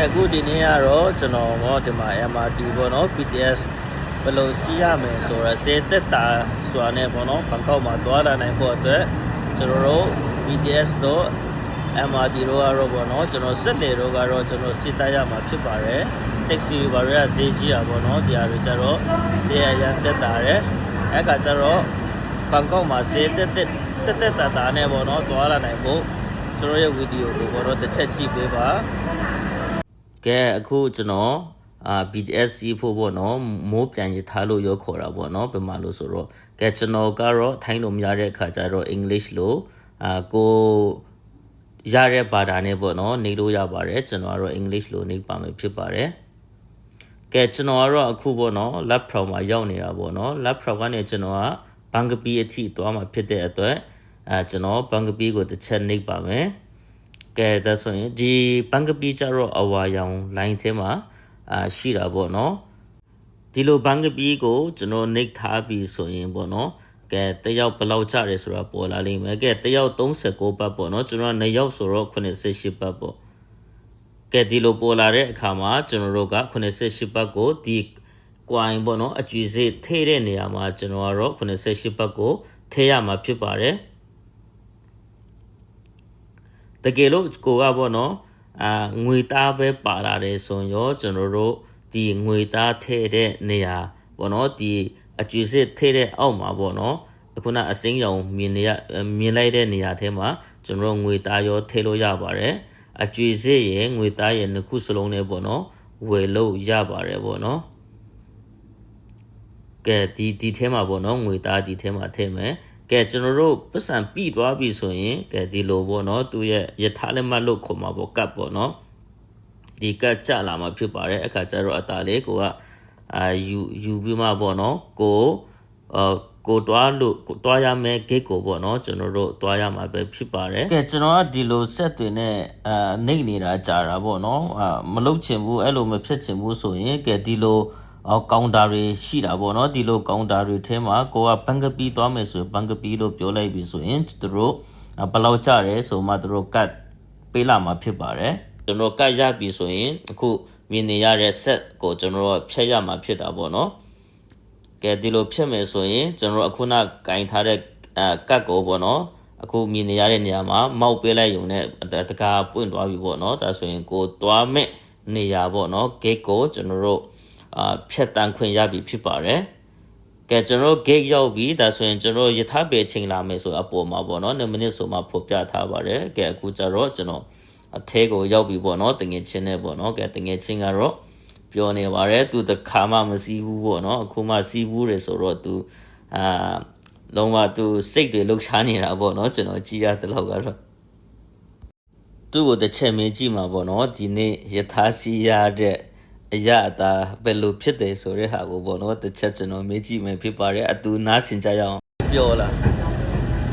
အခုဒီနေ့ကတော့ကျွန်တော်ဒီမှာ MRT ပေါ့နော် BTS ဘယ်လိုစီးရမယ်ဆိုတော့စေတက်တာဆိုတာနဲ့ပေါ့နော်ဘန်ကောက်မှာသွားလာနိုင်ဖို့အတွက်ကျွန်တော်တို့ BTS တို့ MRT တို့ကတော့ပေါ့နော်ကျွန်တော်စက်လေတို့ကတော့ကျွန်တော်စီးတက်ရမှာဖြစ်ပါတယ်။ taxi ဘာတွေကဈေးကြီးတာပေါ့နော်ဒီဟာတွေကျတော့ဈေးအရန်တက်တာတဲ့အဲ့ကကျတော့ဘန်ကောက်မှာဈေးတက်တာနဲ့ပေါ့နော်သွားလာနိုင်ဖို့ကျွန်တော်ရဲ့ဗီဒီယိုကိုပေါ့နော်တစ်ချက်ကြည့်ပေးပါကဲအခုကျွန်တော်BTS ဖို့ပေါ့နော်မိုးပြန်ရထားလို့ရောခေါ်တာပေါ့နော်ဘယ်မှာလို့ဆိုတော့ကဲကျွန်တော်ကတော့ထိုင်းလို့မရတဲ့အခါကျတော့ English လို့ကိုရတဲ့ဘာသာနဲ့ပေါ့နော်နေလို့ရပါတယ်ကျွန်တော်ကတော့ English လို့နေပါမယ်ဖြစ်ပါတယ်ကဲကျွန်တော်ကတော့အခုပေါ့နော် laptop မှာရောက်နေတာပေါ့နော် laptop ကနေကျွန်တော်ကဘန်ကပီအထိသွားမှာဖြစ်တဲ့အတွက်ကျွန်တော်ဘန်ကပီကိုတစ်ချက်နှိပ်ပါမယ်ကဲဒါဆိုရင်ဒီဘန်ကပီကျတော့အဝါရောင် line ထဲမှာရှိတာပေါ့နော်ဒီလိုဘန်ကပီကိုကျွန်တော်နှိပ်ထားပြီးဆိုရင်ပေါ့နော်ကဲတယောက်ဘယ်လောက်ကျတယ်ဆိုတာပေါ်လာလိမ့်မယ်ကဲတယောက်39ဘတ်ပေါ့နော်ကျွန်တော်2ယောက်ဆိုတော့88ဘတ်ပေါ့ကဲဒီလိုပေါ်လာတဲ့အခါမှာကျွန်တော်တို့က88ဘတ်ကိုဒီကွိုင်းပေါ့နော်အကျွေးစေးထည့်တဲ့နေရာမှာကျွန်တော်ကတော့88ဘတ်ကိုထည့်ရမှာဖြစ်ပါတယ်တကယ်လို့ကိုကပေါ့နော်ငွေသားပဲပါလာတယ်ဆိုရင်ရောကျွန်တော်တို့ဒီငွေသားထည့်တဲ့နေရာပေါ့နော်ဒီအကျွေးစစ်ထည့်တဲ့အောက်မှာပေါ့နော်အခုနအစိမ်းရောင်မြင်လိုက်တဲ့နေရာထဲမှာကျွန်တော်ငွေသားရောထည့်လို့ရပါတယ်အကျွေးစစ်ရဲ့ငွေသားရဲ့နှစ်ခုစလုံးနဲ့ပေါ့နော်ဝယ်လို့ရပါတယ်ပေါ့နော်ကဲဒီထဲမှာပေါ့နော်ငွေသားဒီထဲမှာထည့်မယ်ကဲကျွန်တော်တို့ပတ်စံပြီးသွားပြီဆိုရင်ကဲဒီလိုပေါ့နော်သူရဲ့ယထာလက်မှတ်လို့ခေါ်မှာပေါ့ကတ်ပေါ့နော်ဒီကတ်ကြလာမှာဖြစ်ပါတယ်အခါကျတော့အတားလေးကိုကယူပြီးမှပေါ့နော်ကိုတွားရမယ် gate ကိုပေါ့နော်ကျွန်တော်တို့တွားရမှာပဲဖြစ်ပါတယ်ကဲကျွန်တော်ကဒီလို set တွေနဲ့နှိပ်နေတာကြာတာပေါ့နော်မလုပ်ချင်ဘူးအဲ့လိုမဖြစ်ချင်ဘူးဆိုရင်ကဲဒီလိုကောင်တာတွေရှိတာပေါ့နော်ဒီလိုကောင်တာတွေထဲမှာကိုကဘန်ကပီသွားမယ်ဆိုရင်ဘန်ကပီလို့ပြောလိုက်ပြီဆိုရင်သူတို့ဘယ်လောက်ကျတယ်ဆိုမှသူတို့ကတ်ပေးလာမှာဖြစ်ပါတယ်ကျွန်တော်ကတ်ရပြီဆိုရင်အခုမြင်နေရတဲ့ set ကိုကျွန်တော်ဖြတ်ရမှာဖြစ်တာပေါ့နော်ကဲဒီလိုဖြတ်မယ်ဆိုရင်ကျွန်တော်အခုနကင်ထားတဲ့ကတ်ကိုပေါ့နော်အခုမြင်နေရတဲ့နေရာမှာမောက်ပေးလိုက်ရုံနဲ့တကားပွင့်သွားပြီပေါ့နော်ဒါဆိုရင်ကိုသွားမဲ့နေရာပေါ့နော် gate ကိုကျွန်တော်တို့ဖြတ်တန်းခွင့်ရပြီဖြစ်ပါတယ်ကဲကျွန်တော် gate ရောက်ပြီဒါဆိုရင်ကျွန်တော်ယထာပေချိန်လာမယ်ဆိုအပေါ်မှာပေါ့နော်2မိနစ်ဆိုမှဖော်ပြထားပါတယ်ကဲအခုကျတော့ကျွန်တော်အထဲကိုရောက်ပြီပေါ့နော်တငယ်ချင်းနဲ့ပေါ့နော်ကဲတငယ်ချင်းကတော့ပြောနေပါတယ်သူတခါမှမစီးဘူးပေါ့နော်အခုမှစီးဘူးတယ်ဆိုတော့သူလုံးဝသူစိတ်တွေလှုပ်ရှားနေတာပေါ့နော်ကျွန်တော်ကြည့်ရတဲ့လောက်ကတော့သူ့ကိုတစ်ချက်မင်းကြည့်မှာပေါ့နော်ဒီနေ့ယထာစီးရတဲ့အရာအတာဘယ်လိုဖြစ်တယ်ဆိုတဲ့ဟာကိုပေါ့နော်တစ်ချက်ကျွန်တော်မေးကြည့်မယ်ဖြစ်ပါတယ်အတူနားဆင်ကြရအောင်ပြောလား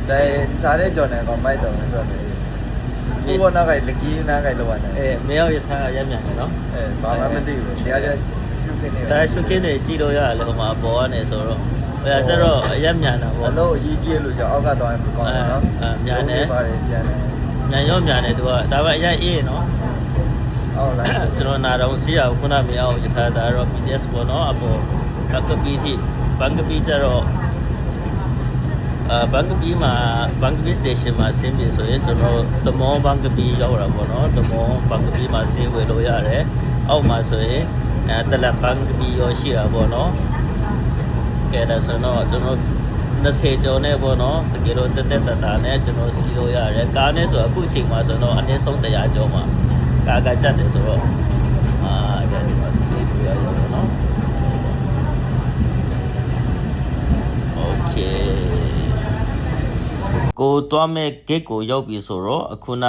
ဒါစားတဲ့ကြော်နေကောင်မိုက်တော်ဆိုတော့ဒီဘောနာကလကီးနာကလောရတယ်မရောက်ရထားရမြန်တယ်နော်ဘာမှမသိဘူးတရားကျရှုခင်းနေဒါရှုခင်းနေကြည့်လို့ရတယ်ဟိုမှာပေါ်ကနေဆိုတော့အဲကျတော့ရမြန်တာပေါ့အလုံးအကြီးကြီးလို့ကြောက်အောက်ကသွားရင်ကောင်းတယ်နော်မြန်တယ်ပါတယ်ပြန်တယ်မြန်ရောမြန်တယ်သူကဒါပဲအရင်အေးနော်ဟုတ်လားကျွန်တော်နာတော့စီးရခုနမအောင်ရထားတာတော့ BTS ပေါ့နော်အပေါ်ဘန်ကပီထိဘန်ကပီကျတော့ဘန်ကပီမှာဘန်ကပီ station မှာဆင်းပြီဆိုရင်ကျွန်တော်တမောဘန်ကပီရောက်တာပေါ့နော်တမောဘန်ကပီမှာဆင်းဝယ်လို့ရတယ်အောက်မှာဆိုရင်တလဘန်ကပီရောရှိတာပေါ့နော်ကဲဒါဆိုတော့ကျွန်တော်20ကျော်နဲ့ပေါ့နော်တကယ်လို့တက်တာနဲ့ကျွန်တော်စီးလို့ရတယ်ကားနဲ့ဆိုအခုအချိန်မှာဆိုတော့အနည်းဆုံး100ကျော်မှာကာကကြတယ်ဆိုတော့ကြတယ်ပါစီးပြရအောင်နော်โอเคကိုတွားမဲ့ gate ကိုရောက်ပြီဆိုတော့အခုန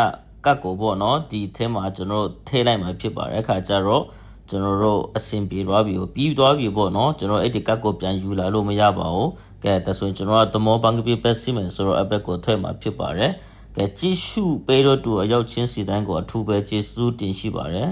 ကတ်ကိုပေါ့နော်ဒီထဲမှာကျွန်တော်ထည့်လိုက်မှာဖြစ်ပါတယ်အခါကျတော့ကျွန်တော်တို့အဆင်ပြေသွားပြီပြီးသွားပြီပေါ့နော်ကျွန်တော်အဲ့ဒီကတ်ကိုပြန်ယူလာလို့မရပါဘူးကဲဒါဆိုရင်ကျွန်တော်ကတမောဘန်ကပီပဲစီမယ်ဆိုတော့အဘက်ကိုထွက်မှာဖြစ်ပါတယ်ကဲကြည့်ရှုပေးတော့သူအရောက်ချင်းစီတိုင်းကိုအထူးပဲကျေးဇူးတင်ရှိပါတယ်